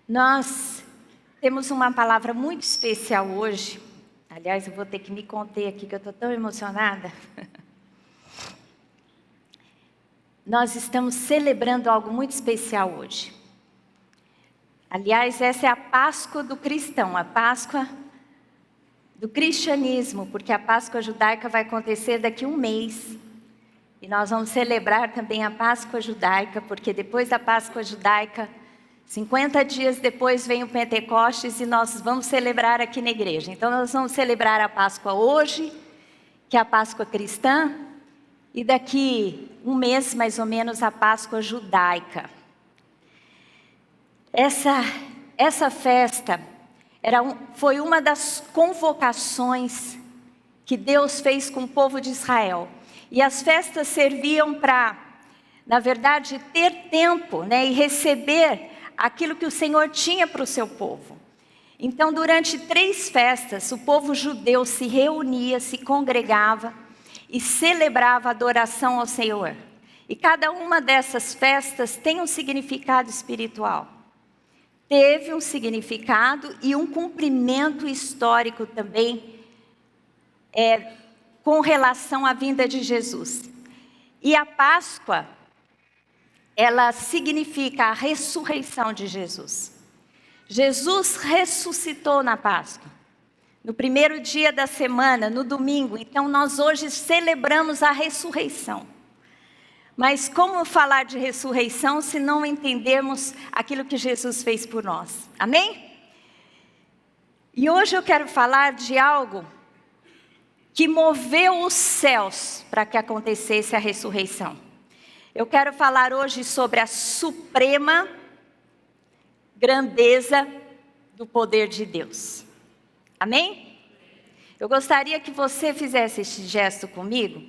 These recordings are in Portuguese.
Nós temos uma palavra muito especial hoje. Aliás, eu vou ter que me conter aqui, que eu estou tão emocionada. Nós estamos celebrando algo muito especial hoje. Aliás, essa é a Páscoa do cristão, a Páscoa do cristianismo, porque a Páscoa judaica vai acontecer daqui a um mês. E nós vamos celebrar também a Páscoa judaica, porque depois da Páscoa judaica, 50 dias depois vem o Pentecostes e nós vamos celebrar aqui na igreja. Então nós vamos celebrar a Páscoa hoje, que é a Páscoa cristã, e daqui um mês mais ou menos a Páscoa judaica. Essa festa foi uma das convocações que Deus fez com o povo de Israel. E as festas serviam para, na verdade, ter tempo, e receber aquilo que o Senhor tinha para o seu povo. Então, durante 3 festas, o povo judeu se reunia, se congregava e celebrava a adoração ao Senhor. E cada uma dessas festas tem um significado espiritual. Teve um significado e um cumprimento histórico também, com relação à vinda de Jesus. E a Páscoa, ela significa a ressurreição de Jesus. Jesus ressuscitou na Páscoa, no primeiro dia da semana, no domingo. Então nós hoje celebramos a ressurreição. Mas como falar de ressurreição se não entendermos aquilo que Jesus fez por nós? Amém? E hoje eu quero falar de algo que moveu os céus para que acontecesse a ressurreição. Eu quero falar hoje sobre a suprema grandeza do poder de Deus. Amém? Eu gostaria que você fizesse este gesto comigo,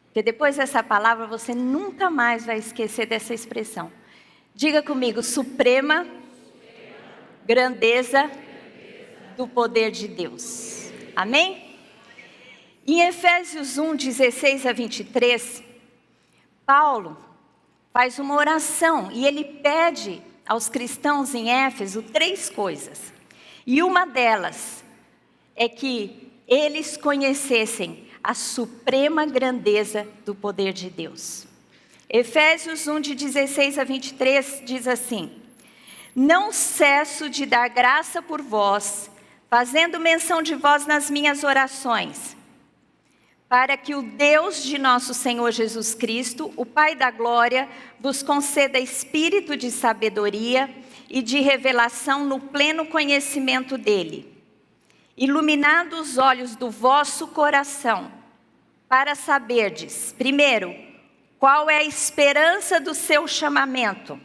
porque depois dessa palavra você nunca mais vai esquecer dessa expressão. Diga comigo, suprema grandeza do poder de Deus. Amém? Em Efésios 1, 16 a 23, Paulo faz uma oração e ele pede aos cristãos em Éfeso 3 coisas. E uma delas é que eles conhecessem a suprema grandeza do poder de Deus. Efésios 1, de 16 a 23 diz assim: não cesso de dar graça por vós, fazendo menção de vós nas minhas orações, para que o Deus de nosso Senhor Jesus Cristo, o Pai da glória, vos conceda espírito de sabedoria e de revelação no pleno conhecimento dele, iluminando os olhos do vosso coração, para saberdes, primeiro, qual é a esperança do seu chamamento,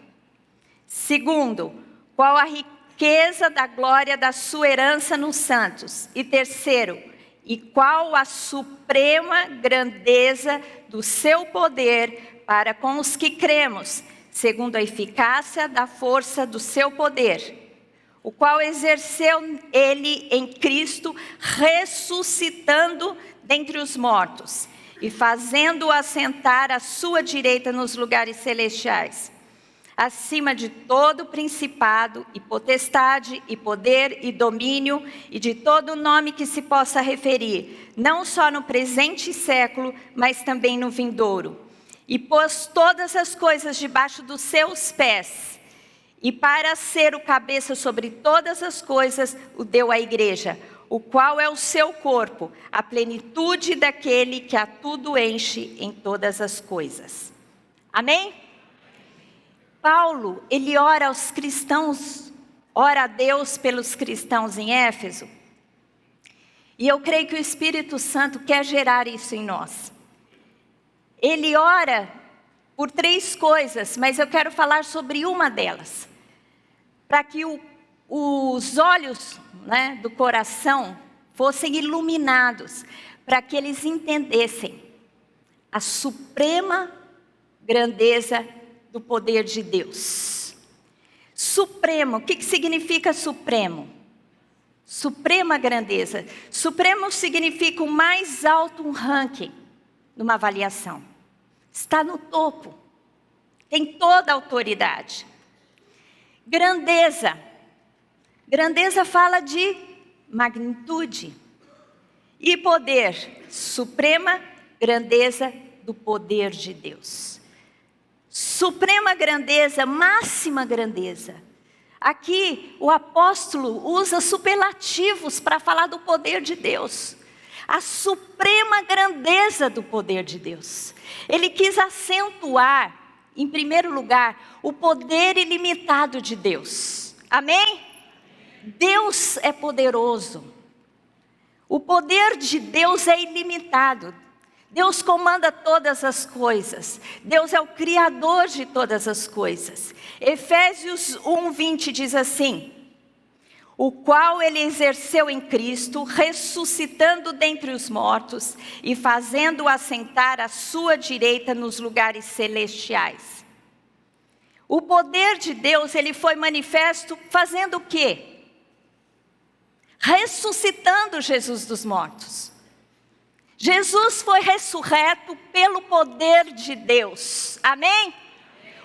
segundo, qual a riqueza da glória da sua herança nos santos, e terceiro, e qual a suprema grandeza do seu poder para com os que cremos, segundo a eficácia da força do seu poder, o qual exerceu ele em Cristo, ressuscitando dentre os mortos e fazendo-o assentar à sua direita nos lugares celestiais, acima de todo principado e potestade e poder e domínio e de todo nome que se possa referir, não só no presente século, mas também no vindouro. E pôs todas as coisas debaixo dos seus pés, e para ser o cabeça sobre todas as coisas, o deu à igreja, o qual é o seu corpo, a plenitude daquele que a tudo enche em todas as coisas. Amém? Paulo, ele ora aos cristãos, ora a Deus pelos cristãos em Éfeso. E eu creio que o Espírito Santo quer gerar isso em nós. Ele ora por 3 coisas, mas eu quero falar sobre uma delas. Para que os olhos, do coração fossem iluminados, para que eles entendessem a suprema grandeza do poder de Deus. Supremo, o que significa supremo? Suprema grandeza. Supremo significa o mais alto ranking numa avaliação. Está no topo. Tem toda a autoridade. Grandeza Grandeza fala de magnitude. E poder, suprema grandeza do poder de Deus. Suprema grandeza, máxima grandeza. Aqui o apóstolo usa superlativos para falar do poder de Deus. A suprema grandeza do poder de Deus. Ele quis acentuar, em primeiro lugar, o poder ilimitado de Deus. Amém? Deus é poderoso. O poder de Deus é ilimitado. Deus comanda todas as coisas. Deus é o Criador de todas as coisas. Efésios 1:20 diz assim: o qual ele exerceu em Cristo, ressuscitando dentre os mortos e fazendo-o assentar à sua direita nos lugares celestiais. O poder de Deus, ele foi manifesto fazendo o quê? Ressuscitando Jesus dos mortos. Jesus foi ressurreto pelo poder de Deus. Amém?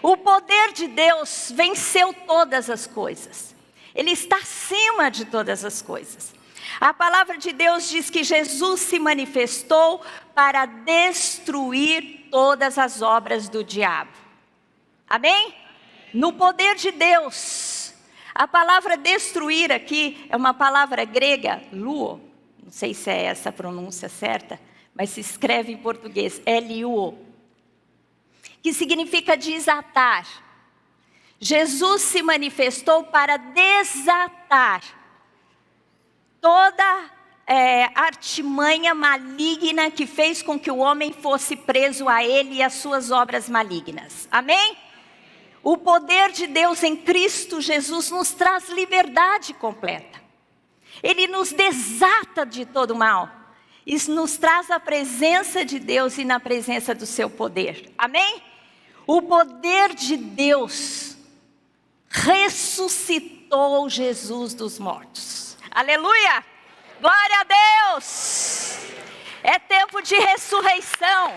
O poder de Deus venceu todas as coisas. Ele está acima de todas as coisas. A palavra de Deus diz que Jesus se manifestou para destruir todas as obras do diabo. Amém? No poder de Deus. A palavra destruir aqui é uma palavra grega, luo. Não sei se é essa a pronúncia certa, mas se escreve em português, L-U-O, que significa desatar. Jesus se manifestou para desatar toda artimanha maligna que fez com que o homem fosse preso a ele e às suas obras malignas. Amém? O poder de Deus em Cristo Jesus nos traz liberdade completa. Ele nos desata de todo mal. Isso nos traz a presença de Deus e na presença do seu poder. Amém? O poder de Deus ressuscitou Jesus dos mortos. Aleluia! Glória a Deus! É tempo de ressurreição.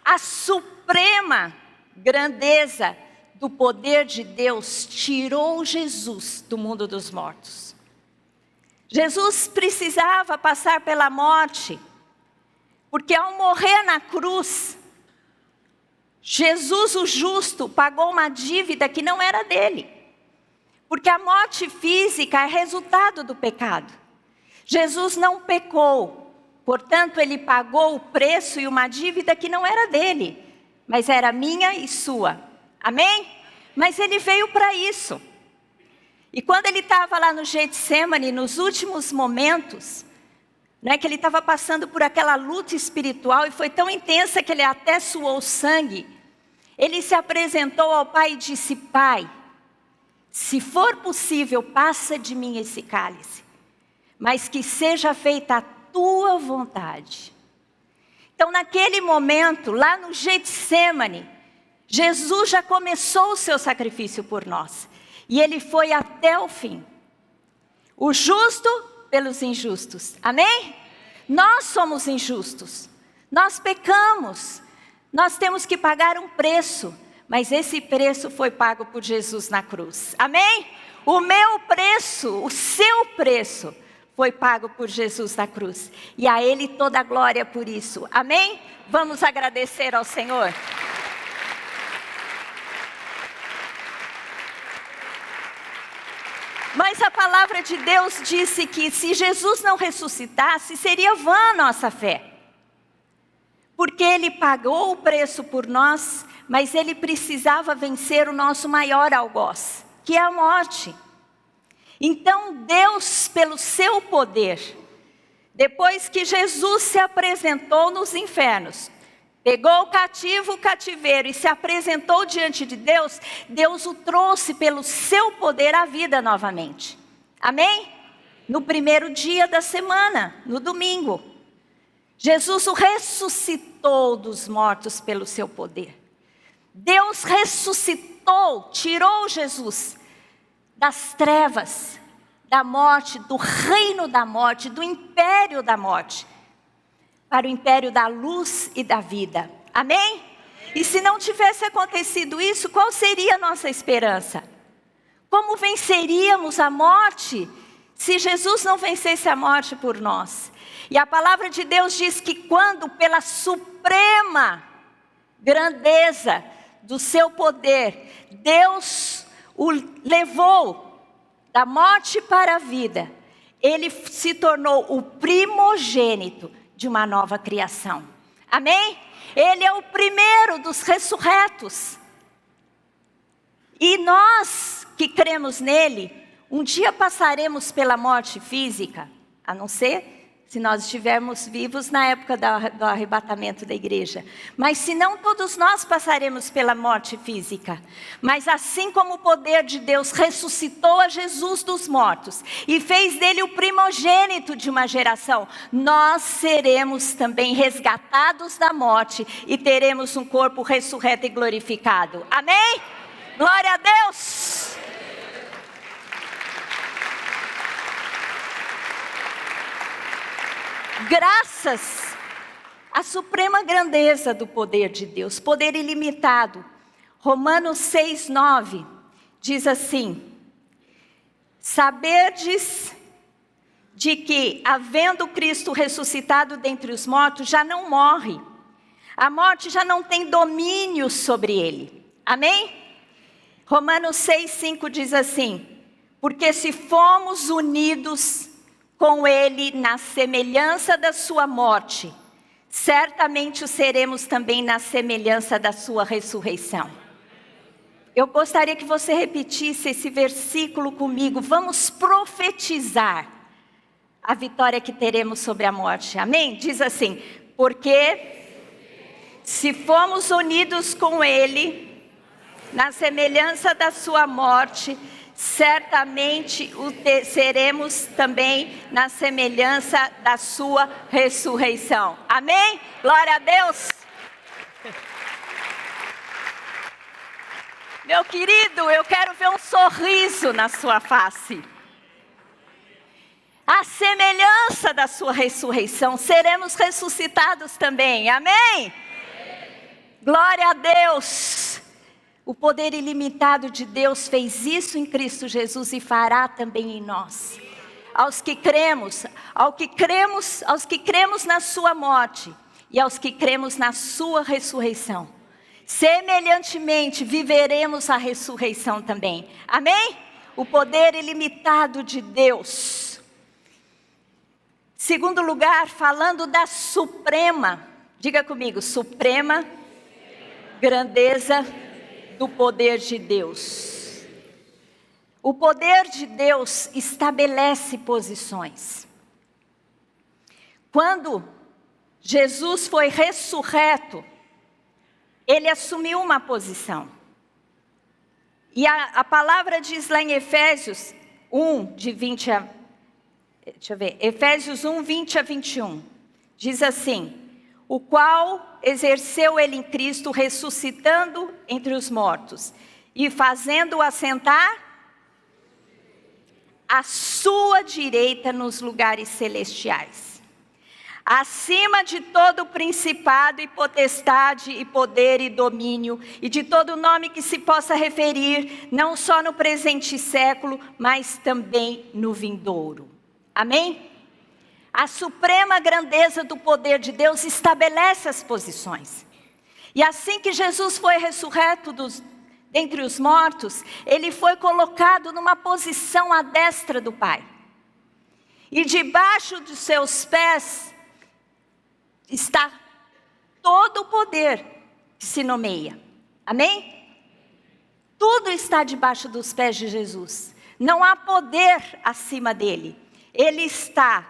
A suprema grandeza do poder de Deus tirou Jesus do mundo dos mortos. Jesus precisava passar pela morte, porque ao morrer na cruz, Jesus o justo pagou uma dívida que não era dele. Porque a morte física é resultado do pecado. Jesus não pecou, portanto ele pagou o preço e uma dívida que não era dele, mas era minha e sua. Amém? Mas ele veio para isso. E quando ele estava lá no Getsemane, nos últimos momentos, né, que ele estava passando por aquela luta espiritual, e foi tão intensa que ele até suou sangue, ele se apresentou ao Pai e disse: Pai, se for possível, passa de mim esse cálice, mas que seja feita a tua vontade. Então naquele momento, lá no Getsemane, Jesus já começou o seu sacrifício por nós. E ele foi até o fim. O justo pelos injustos. Amém? Nós somos injustos. Nós pecamos. Nós temos que pagar um preço. Mas esse preço foi pago por Jesus na cruz. Amém? O meu preço, o seu preço, foi pago por Jesus na cruz. E a Ele toda a glória por isso. Amém? Vamos agradecer ao Senhor. Mas a palavra de Deus disse que se Jesus não ressuscitasse, seria vã a nossa fé. Porque Ele pagou o preço por nós, mas Ele precisava vencer o nosso maior algoz, que é a morte. Então Deus, pelo seu poder, depois que Jesus se apresentou nos infernos, pegou o cativo, o cativeiro e se apresentou diante de Deus, Deus o trouxe pelo seu poder à vida novamente. Amém? No primeiro dia da semana, no domingo. Jesus o ressuscitou dos mortos pelo seu poder. Deus ressuscitou, tirou Jesus das trevas, da morte, do reino da morte, do império da morte, para o império da luz e da vida. Amém? E se não tivesse acontecido isso, qual seria a nossa esperança? Como venceríamos a morte se Jesus não vencesse a morte por nós? E a palavra de Deus diz que quando, pela suprema grandeza do seu poder, Deus o levou da morte para a vida, ele se tornou o primogênito de uma nova criação. Amém? Ele é o primeiro dos ressurretos. E nós que cremos nele, um dia passaremos pela morte física, a não ser se nós estivermos vivos na época do arrebatamento da igreja. Mas se não, todos nós passaremos pela morte física. Mas assim como o poder de Deus ressuscitou a Jesus dos mortos e fez dele o primogênito de uma geração, nós seremos também resgatados da morte e teremos um corpo ressurreto e glorificado. Amém? Glória a Deus! Graças à suprema grandeza do poder de Deus, poder ilimitado. Romanos 6:9 diz assim: saberdes de que, havendo Cristo ressuscitado dentre os mortos, já não morre. A morte já não tem domínio sobre ele. Amém? Romanos 6:5 diz assim: porque se fomos unidos com ele na semelhança da sua morte, certamente o seremos também na semelhança da sua ressurreição. Eu gostaria que você repetisse esse versículo comigo. Vamos profetizar a vitória que teremos sobre a morte. Amém? Diz assim: porque se fomos unidos com ele na semelhança da sua morte, certamente seremos também na semelhança da sua ressurreição. Amém? Glória a Deus! Meu querido, eu quero ver um sorriso na sua face. A semelhança da sua ressurreição, seremos ressuscitados também. Amém? Glória a Deus! O poder ilimitado de Deus fez isso em Cristo Jesus e fará também em nós. Aos que cremos na sua morte e aos que cremos na sua ressurreição, semelhantemente viveremos a ressurreição também. Amém? O poder ilimitado de Deus. Segundo lugar, falando da suprema, diga comigo, suprema grandeza do poder de Deus. O poder de Deus estabelece posições. Quando Jesus foi ressurreto, ele assumiu uma posição. E a palavra diz lá em Efésios 1, Efésios 1, 20 a 21. Diz assim: o qual exerceu ele em Cristo, ressuscitando entre os mortos e fazendo-o assentar à sua direita nos lugares celestiais, acima de todo principado e potestade e poder e domínio, e de todo nome que se possa referir, não só no presente século, mas também no vindouro. Amém? A suprema grandeza do poder de Deus estabelece as posições. E assim que Jesus foi ressurreto dentre os mortos, ele foi colocado numa posição à destra do Pai. E debaixo dos seus pés está todo o poder que se nomeia. Amém? Tudo está debaixo dos pés de Jesus. Não há poder acima dele. Ele está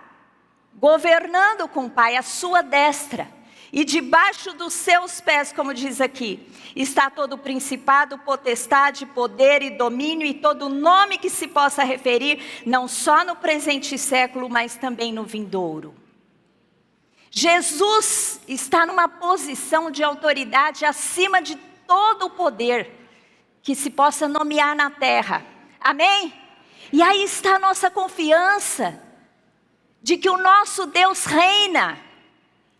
governando com o Pai à sua destra. E debaixo dos seus pés, como diz aqui, está todo principado, potestade, poder e domínio e todo nome que se possa referir, não só no presente século, mas também no vindouro. Jesus está numa posição de autoridade acima de todo o poder que se possa nomear na terra. Amém? E aí está a nossa confiança de que o nosso Deus reina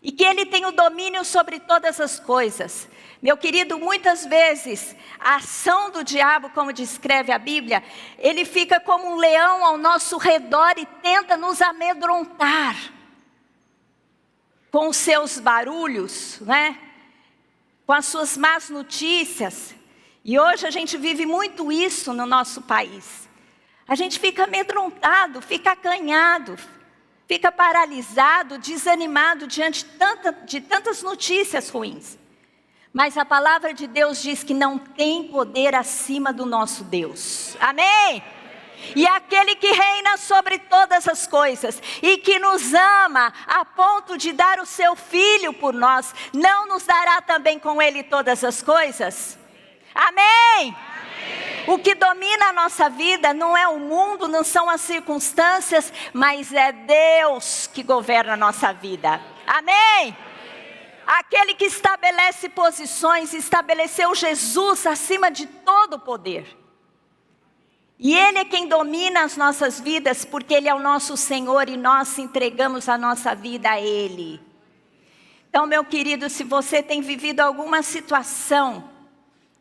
e que Ele tem o domínio sobre todas as coisas. Meu querido, muitas vezes a ação do diabo, como descreve a Bíblia, ele fica como um leão ao nosso redor e tenta nos amedrontar com os seus barulhos, né? Com as suas más notícias. E hoje a gente vive muito isso no nosso país. A gente fica amedrontado, fica acanhado, fica paralisado, desanimado diante de tantas notícias ruins. Mas a palavra de Deus diz que não tem poder acima do nosso Deus. Amém? E aquele que reina sobre todas as coisas e que nos ama a ponto de dar o seu Filho por nós, não nos dará também com Ele todas as coisas? Amém? O que domina a nossa vida não é o mundo, não são as circunstâncias, mas é Deus que governa a nossa vida. Amém? Aquele que estabelece posições, estabeleceu Jesus acima de todo poder. E Ele é quem domina as nossas vidas, porque Ele é o nosso Senhor e nós entregamos a nossa vida a Ele. Então, meu querido, se você tem vivido alguma situação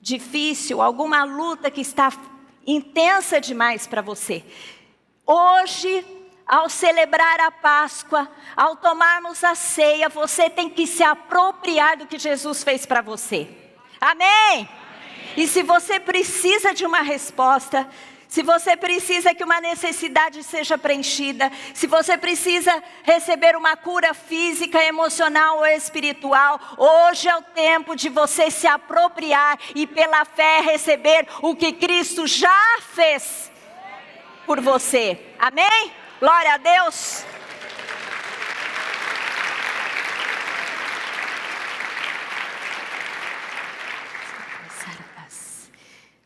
difícil, alguma luta que está intensa demais para você, hoje, ao celebrar a Páscoa, ao tomarmos a ceia, você tem que se apropriar do que Jesus fez para você. Amém? E se você precisa de uma resposta, se você precisa que uma necessidade seja preenchida, se você precisa receber uma cura física, emocional ou espiritual, hoje é o tempo de você se apropriar e pela fé receber o que Cristo já fez por você. Amém? Glória a Deus.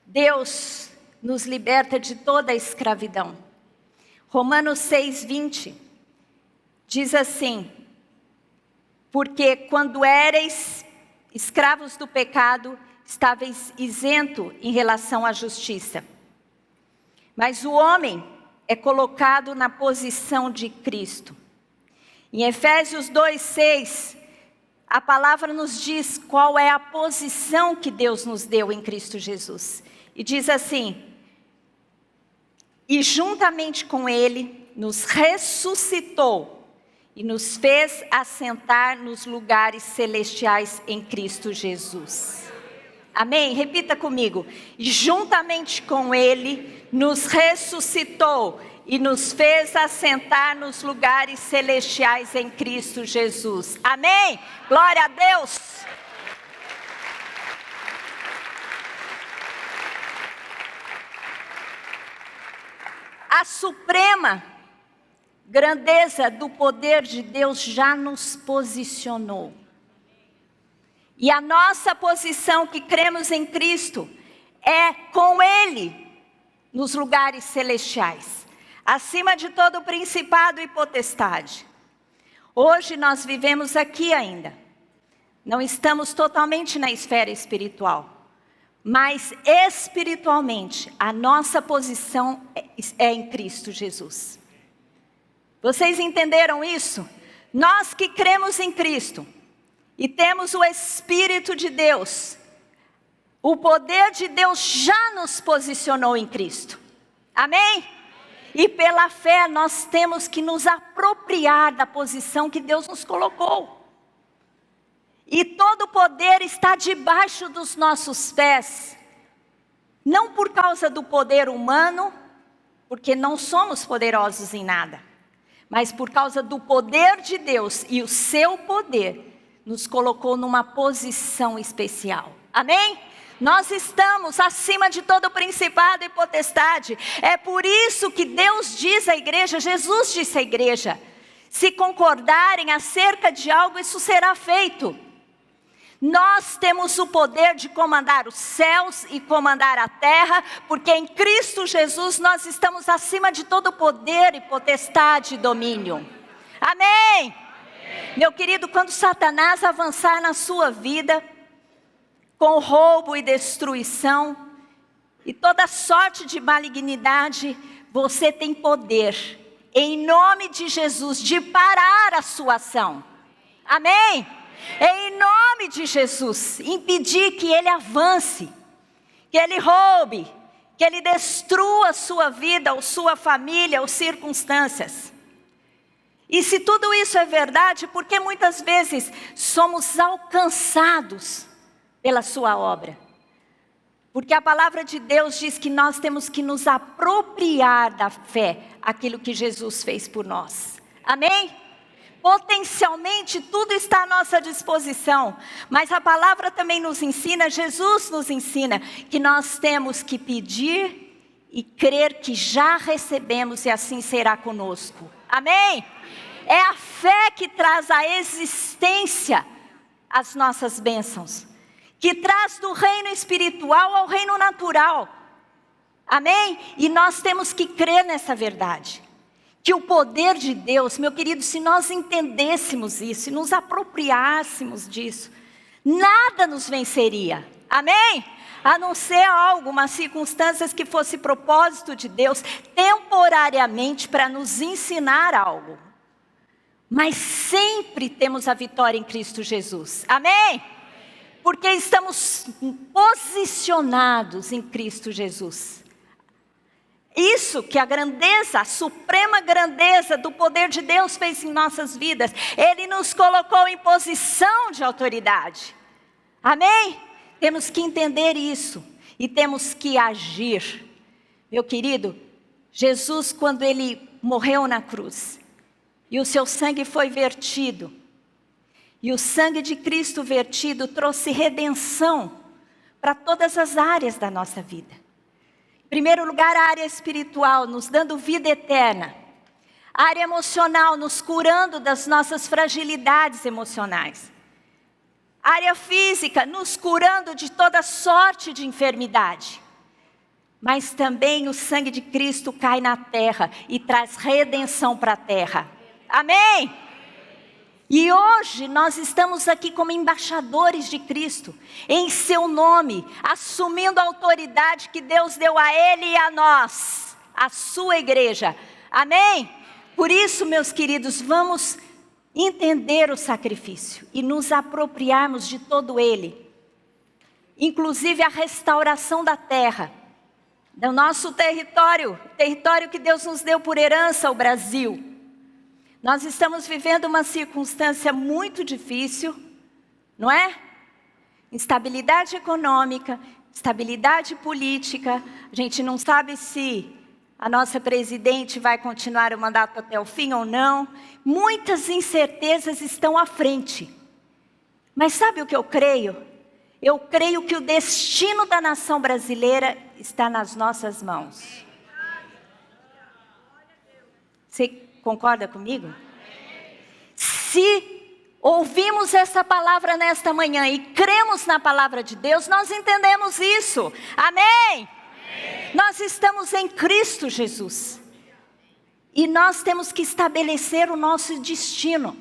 Deus nos liberta de toda a escravidão. Romanos 6:20 diz assim: porque quando éreis escravos do pecado, estáveis isento em relação à justiça. Mas o homem é colocado na posição de Cristo. Em Efésios 2:6, a palavra nos diz qual é a posição que Deus nos deu em Cristo Jesus. E diz assim: e juntamente com Ele nos ressuscitou e nos fez assentar nos lugares celestiais em Cristo Jesus. Amém? Repita comigo. E juntamente com Ele nos ressuscitou e nos fez assentar nos lugares celestiais em Cristo Jesus. Amém? Glória a Deus. A suprema grandeza do poder de Deus já nos posicionou. E a nossa posição que cremos em Cristo é com Ele nos lugares celestiais, acima de todo principado e potestade. Hoje nós vivemos aqui ainda. Não estamos totalmente na esfera espiritual. Mas espiritualmente, a nossa posição é em Cristo Jesus. Vocês entenderam isso? Nós que cremos em Cristo e temos o Espírito de Deus, o poder de Deus já nos posicionou em Cristo. Amém? E pela fé nós temos que nos apropriar da posição que Deus nos colocou. E todo o poder está debaixo dos nossos pés. Não por causa do poder humano, porque não somos poderosos em nada. Mas por causa do poder de Deus e o seu poder nos colocou numa posição especial. Amém? Nós estamos acima de todo principado e potestade. É por isso que Deus diz à igreja, Jesus disse à igreja: se concordarem acerca de algo, isso será feito. Nós temos o poder de comandar os céus e comandar a terra, porque em Cristo Jesus nós estamos acima de todo poder e potestade e domínio. Amém? Meu querido, quando Satanás avançar na sua vida, com roubo e destruição, e toda sorte de malignidade, você tem poder, em nome de Jesus, de parar a sua ação. Amém? Em nome de Jesus, impedir que ele avance, que ele roube, que ele destrua a sua vida, ou sua família, ou circunstâncias. E se tudo isso é verdade, por que muitas vezes somos alcançados pela sua obra? Porque a palavra de Deus diz que nós temos que nos apropriar da fé, aquilo que Jesus fez por nós. Amém? Potencialmente tudo está à nossa disposição, mas a palavra também nos ensina, Jesus nos ensina, que nós temos que pedir e crer que já recebemos e assim será conosco. Amém? É a fé que traz à existência as nossas bênçãos, que traz do reino espiritual ao reino natural. Amém? E nós temos que crer nessa verdade. Que o poder de Deus, meu querido, se nós entendêssemos isso e nos apropriássemos disso, nada nos venceria. Amém? A não ser algumas circunstâncias que fosse propósito de Deus, temporariamente para nos ensinar algo. Mas sempre temos a vitória em Cristo Jesus. Amém? Porque estamos posicionados em Cristo Jesus. Isso que a grandeza, a suprema grandeza do poder de Deus fez em nossas vidas. Ele nos colocou em posição de autoridade. Amém? Temos que entender isso e temos que agir. Meu querido, Jesus, quando ele morreu na cruz e o seu sangue foi vertido, e o sangue de Cristo vertido trouxe redenção para todas as áreas da nossa vida. Em primeiro lugar, a área espiritual, nos dando vida eterna. A área emocional, nos curando das nossas fragilidades emocionais. A área física, nos curando de toda sorte de enfermidade. Mas também o sangue de Cristo cai na terra e traz redenção para a terra. Amém? E hoje nós estamos aqui como embaixadores de Cristo, em seu nome, assumindo a autoridade que Deus deu a Ele e a nós, a sua igreja. Amém? Por isso, meus queridos, vamos entender o sacrifício e nos apropriarmos de todo ele. Inclusive a restauração da terra, do nosso território, território que Deus nos deu por herança, o Brasil. Nós estamos vivendo uma circunstância muito difícil, não é? Instabilidade econômica, instabilidade política. A gente não sabe se a nossa presidente vai continuar o mandato até o fim ou não. Muitas incertezas estão à frente. Mas sabe o que eu creio? Eu creio que o destino da nação brasileira está nas nossas mãos. Você concorda comigo? Se ouvimos essa palavra nesta manhã e cremos na palavra de Deus, nós entendemos isso. Amém? Nós estamos em Cristo Jesus. E nós temos que estabelecer o nosso destino.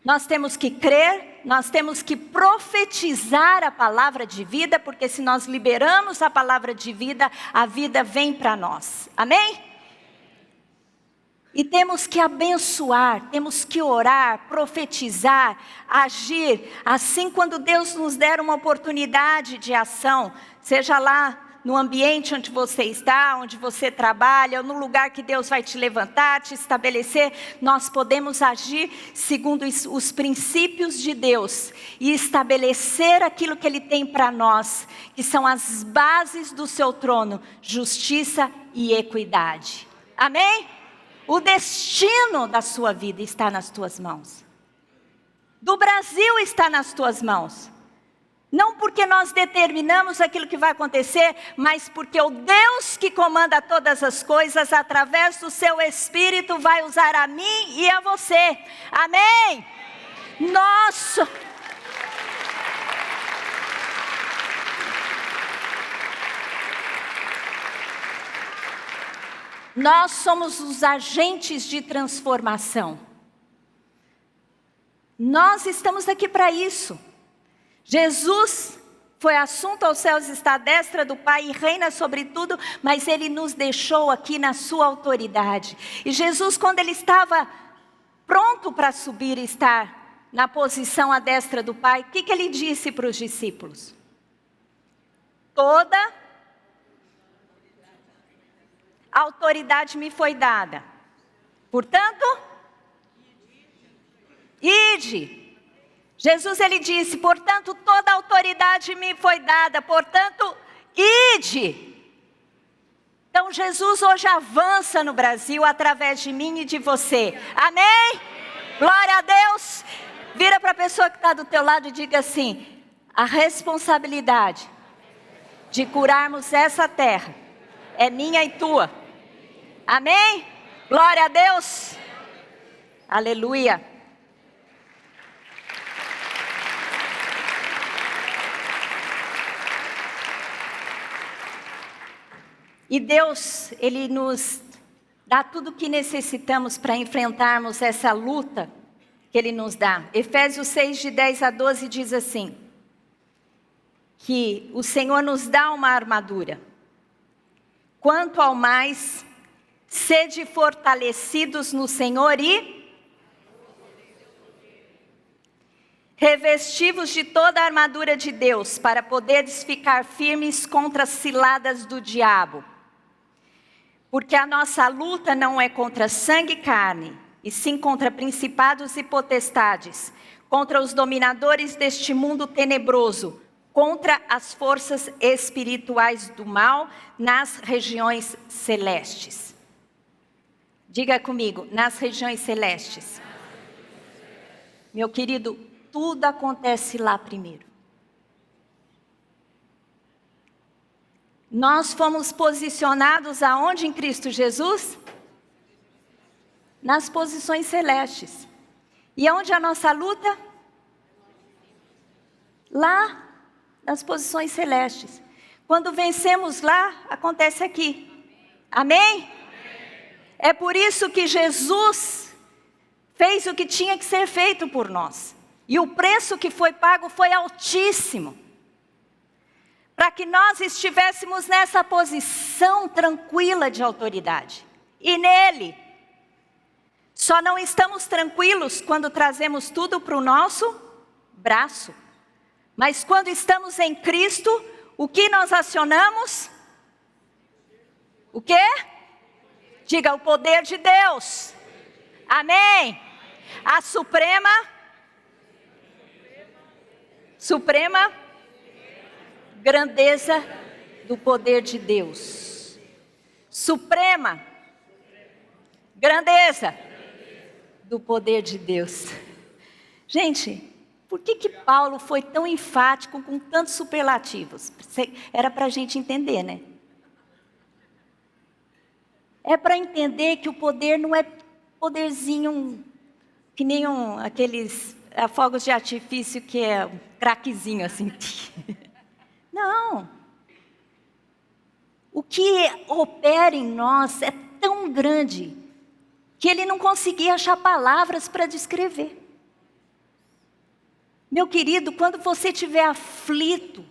Nós temos que crer, nós temos que profetizar a palavra de vida, porque se nós liberamos a palavra de vida, a vida vem para nós. Amém? E temos que abençoar, temos que orar, profetizar, agir. Assim, quando Deus nos der uma oportunidade de ação, seja lá no ambiente onde você está, onde você trabalha, ou no lugar que Deus vai te levantar, te estabelecer, nós podemos agir segundo os princípios de Deus e estabelecer aquilo que Ele tem para nós, que são as bases do seu trono, justiça e equidade. Amém? O destino da sua vida está nas tuas mãos. Do Brasil está nas tuas mãos. Não porque nós determinamos aquilo que vai acontecer, mas porque o Deus que comanda todas as coisas, através do seu Espírito, vai usar a mim e a você. Amém? Nós somos os agentes de transformação. Nós estamos aqui para isso. Jesus foi assunto aos céus, está à destra do Pai e reina sobre tudo, mas Ele nos deixou aqui na sua autoridade. E Jesus, quando Ele estava pronto para subir e estar na posição à destra do Pai, o que ele disse para os discípulos? Toda autoridade me foi dada. Portanto, ide. Jesus, ele disse, portanto, toda autoridade me foi dada. Portanto, ide. Então, Jesus hoje avança no Brasil através de mim e de você. Amém? Glória a Deus. Vira para a pessoa que está do teu lado e diga assim, a responsabilidade de curarmos essa terra é minha e tua. Amém? Glória a Deus. Aleluia. E Deus, Ele nos dá tudo o que necessitamos para enfrentarmos essa luta que Ele nos dá. Efésios 6, de 10 a 12 diz assim, que o Senhor nos dá uma armadura. Quanto ao mais, sede fortalecidos no Senhor e revestivos de toda a armadura de Deus, para poderes ficar firmes contra as ciladas do diabo. Porque a nossa luta não é contra sangue e carne, e sim contra principados e potestades, contra os dominadores deste mundo tenebroso, contra as forças espirituais do mal nas regiões celestes. Diga comigo, nas regiões celestes. Meu querido, tudo acontece lá primeiro. Nós fomos posicionados aonde em Cristo Jesus? Nas posições celestes. E aonde a nossa luta? Lá, nas posições celestes. Quando vencemos lá, acontece aqui. Amém? É por isso que Jesus fez o que tinha que ser feito por nós. E o preço que foi pago foi altíssimo. Para que nós estivéssemos nessa posição tranquila de autoridade. E nele, só não estamos tranquilos quando trazemos tudo para o nosso braço. Mas quando estamos em Cristo, o que nós acionamos? O quê? Diga, o poder de Deus. Amém? A suprema grandeza do poder de Deus. Suprema grandeza do poder de Deus. Gente, por que Paulo foi tão enfático com tantos superlativos? Era para a gente entender, né? É para entender que o poder não é poderzinho que nem aqueles fogos de artifício que é um craquezinho assim. Não. O que opera em nós é tão grande que ele não conseguia achar palavras para descrever. Meu querido, quando você estiver aflito,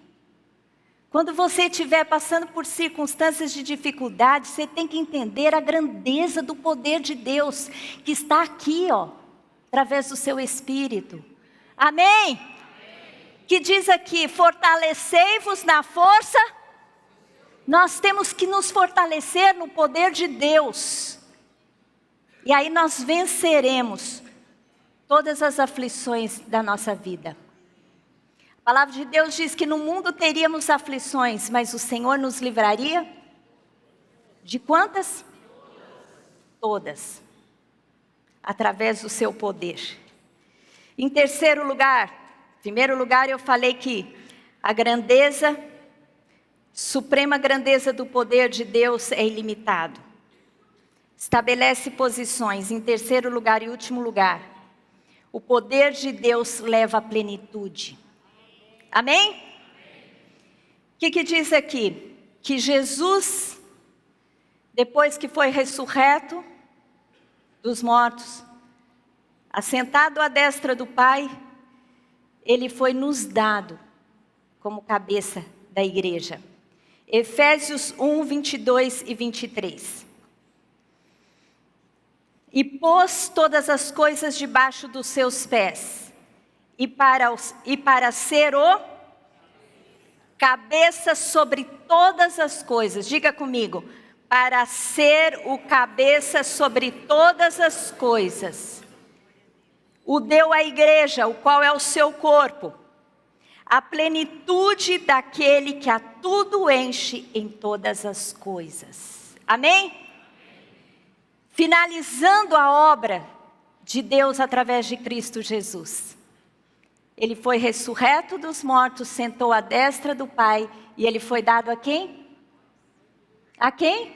quando você estiver passando por circunstâncias de dificuldade, você tem que entender a grandeza do poder de Deus, que está aqui, através do seu Espírito. Amém? Que diz aqui, fortalecei-vos na força. Nós temos que nos fortalecer no poder de Deus. E aí nós venceremos todas as aflições da nossa vida. A palavra de Deus diz que no mundo teríamos aflições, mas o Senhor nos livraria de quantas? Todas. Através do seu poder. Em primeiro lugar eu falei que a grandeza, suprema grandeza do poder de Deus é ilimitado. Estabelece posições. Em terceiro lugar e último lugar, o poder de Deus leva à plenitude. Amém? O que diz aqui? Que Jesus, depois que foi ressurreto dos mortos, assentado à destra do Pai, ele foi nos dado como cabeça da igreja. Efésios 1, 22 e 23. E pôs todas as coisas debaixo dos seus pés, e para ser o cabeça sobre todas as coisas. Diga comigo, para ser o cabeça sobre todas as coisas. O deu à igreja, o qual é o seu corpo, a plenitude daquele que a tudo enche em todas as coisas. Amém? Finalizando a obra de Deus através de Cristo Jesus. Ele foi ressurreto dos mortos, sentou à destra do Pai, e ele foi dado a quem? A quem?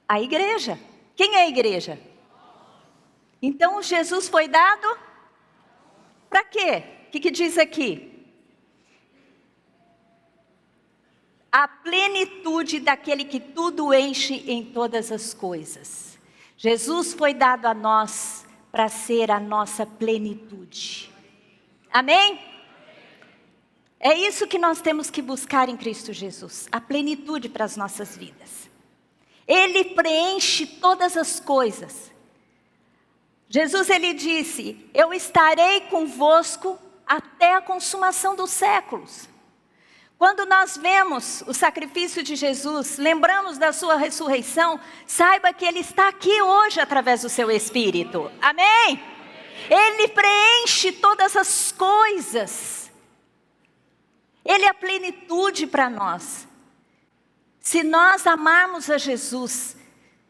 A igreja. Quem é a igreja? Então Jesus foi dado para quê? O que diz aqui? A plenitude daquele que tudo enche em todas as coisas. Jesus foi dado a nós para ser a nossa plenitude. Amém? É isso que nós temos que buscar em Cristo Jesus, a plenitude para as nossas vidas. Ele preenche todas as coisas. Jesus, ele disse, eu estarei convosco até a consumação dos séculos. Quando nós vemos o sacrifício de Jesus, lembramos da sua ressurreição, saiba que ele está aqui hoje através do seu Espírito. Amém? Ele preenche todas as coisas. Ele é a plenitude para nós. Se nós amarmos a Jesus,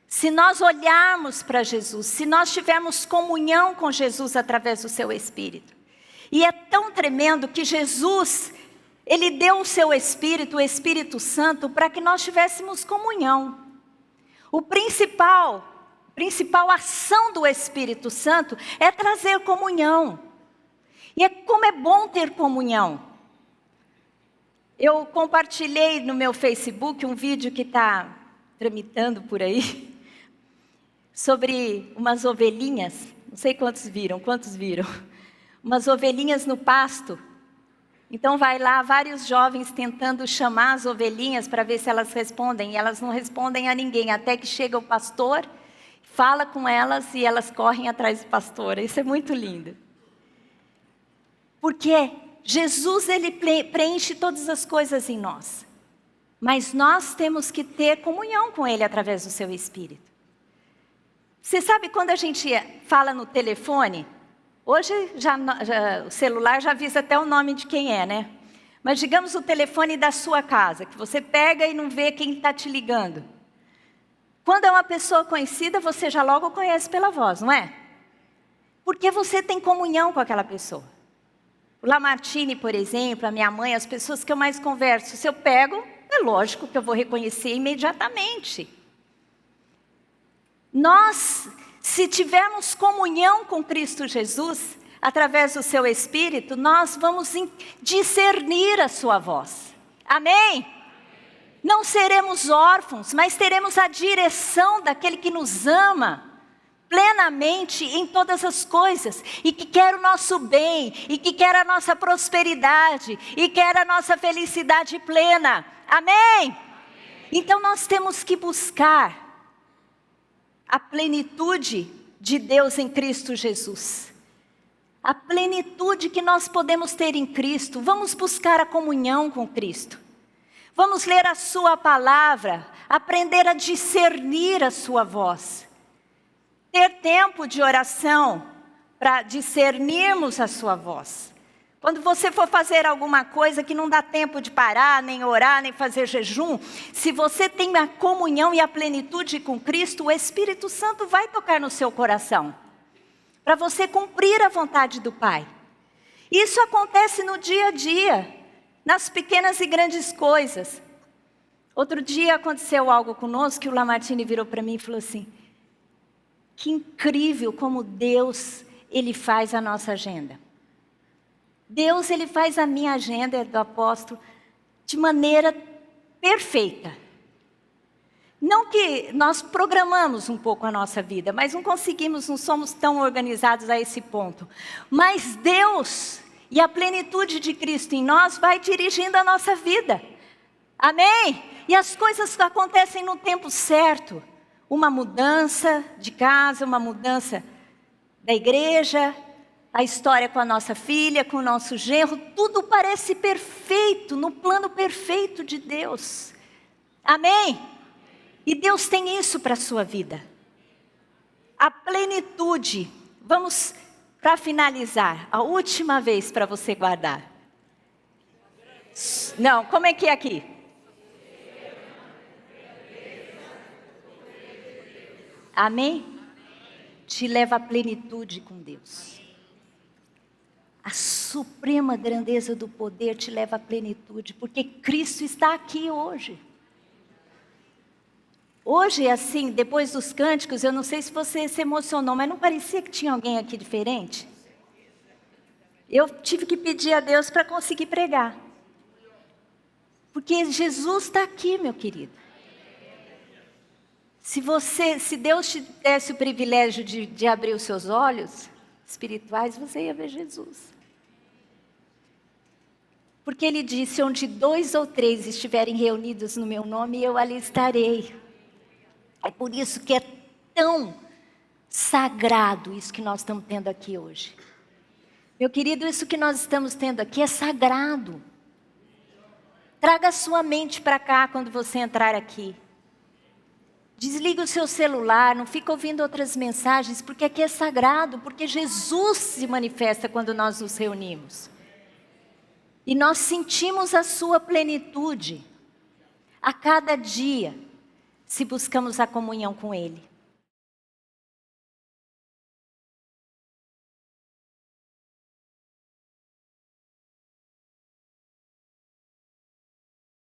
se nós olharmos para Jesus, se nós tivermos comunhão com Jesus através do seu Espírito. E é tão tremendo que Jesus, ele deu o seu Espírito, o Espírito Santo, para que nós tivéssemos comunhão. A principal ação do Espírito Santo é trazer comunhão. E como é bom ter comunhão. Eu compartilhei no meu Facebook um vídeo que está tramitando por aí, sobre umas ovelhinhas, não sei quantos viram? Umas ovelhinhas no pasto. Então vai lá vários jovens tentando chamar as ovelhinhas para ver se elas respondem, e elas não respondem a ninguém, até que chega o pastor, fala com elas e elas correm atrás do pastor. Isso é muito lindo. Porque Jesus, ele preenche todas as coisas em nós. Mas nós temos que ter comunhão com ele através do seu Espírito. Você sabe quando a gente fala no telefone, hoje o celular já avisa até o nome de quem é, né? Mas digamos o telefone da sua casa, que você pega e não vê quem está te ligando. Quando é uma pessoa conhecida, você já logo conhece pela voz, não é? Porque você tem comunhão com aquela pessoa. O Lamartine, por exemplo, a minha mãe, as pessoas que eu mais converso, se eu pego, é lógico que eu vou reconhecer imediatamente. Nós, se tivermos comunhão com Cristo Jesus, através do seu Espírito, nós vamos discernir a sua voz. Amém? Não seremos órfãos, mas teremos a direção daquele que nos ama plenamente em todas as coisas, e que quer o nosso bem, e que quer a nossa prosperidade, e quer a nossa felicidade plena. Amém? Então nós temos que buscar a plenitude de Deus em Cristo Jesus. A plenitude que nós podemos ter em Cristo. Vamos buscar a comunhão com Cristo. Vamos ler a sua palavra, aprender a discernir a sua voz. Ter tempo de oração para discernirmos a sua voz. Quando você for fazer alguma coisa que não dá tempo de parar, nem orar, nem fazer jejum, se você tem a comunhão e a plenitude com Cristo, o Espírito Santo vai tocar no seu coração, para você cumprir a vontade do Pai. Isso acontece no dia a dia, nas pequenas e grandes coisas. Outro dia aconteceu algo conosco, que o Lamartine virou para mim e falou assim, que incrível como Deus, ele faz a nossa agenda. Deus, ele faz a minha agenda do apóstolo de maneira perfeita. Não que nós programamos um pouco a nossa vida, mas não somos tão organizados a esse ponto. Mas Deus e a plenitude de Cristo em nós vai dirigindo a nossa vida. Amém? E as coisas acontecem no tempo certo. Uma mudança de casa, uma mudança da igreja, a história com a nossa filha, com o nosso genro, tudo parece perfeito, no plano perfeito de Deus. Amém? E Deus tem isso para a sua vida. A plenitude. Vamos, para finalizar, a última vez para você guardar. Não, como é que é aqui? Amém? Te leva à plenitude com Deus. A suprema grandeza do poder te leva à plenitude, porque Cristo está aqui hoje. Hoje, assim, depois dos cânticos, eu não sei se você se emocionou, mas não parecia que tinha alguém aqui diferente? Eu tive que pedir a Deus para conseguir pregar. Porque Jesus está aqui, meu querido. Se Deus te desse o privilégio de abrir os seus olhos espirituais, você ia ver Jesus. Porque Ele disse, onde 2 ou 3 estiverem reunidos no meu nome, eu ali estarei. É por isso que é tão sagrado isso que nós estamos tendo aqui hoje. Meu querido, isso que nós estamos tendo aqui é sagrado. Traga a sua mente para cá quando você entrar aqui. Desliga o seu celular, não fica ouvindo outras mensagens, porque aqui é sagrado, porque Jesus se manifesta quando nós nos reunimos. E nós sentimos a sua plenitude a cada dia, se buscamos a comunhão com Ele.